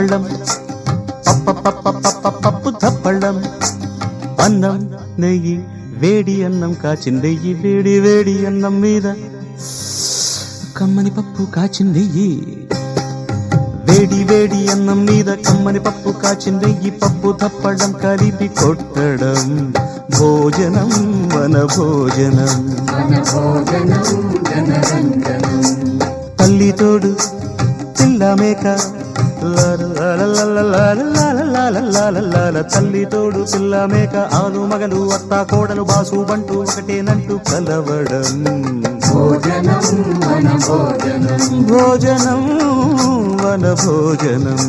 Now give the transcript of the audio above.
దప్పళ్ళం పప్పు దప్పళ్ళం అన్నం నెయ్యి వేడి అన్నం కాచిందెయ్యి వేడి వేడి అన్నం మీద కమ్మని పప్పు కాచిందెయ్యి వేడి వేడి అన్నం మీద కమ్మని పప్పు కాచిందెయ్యి పప్పు దప్పడం కలిపి కొట్టడం భోజనం వన భోజనం తల్లి తోడు పిల్ల మేక తల్లి తోడు పిల్ల మేక ఆలు మగలు అత్త కోడలు బాసు బంటూ ఒకటేనంటూ కలవడం భోజనం వన భోజనం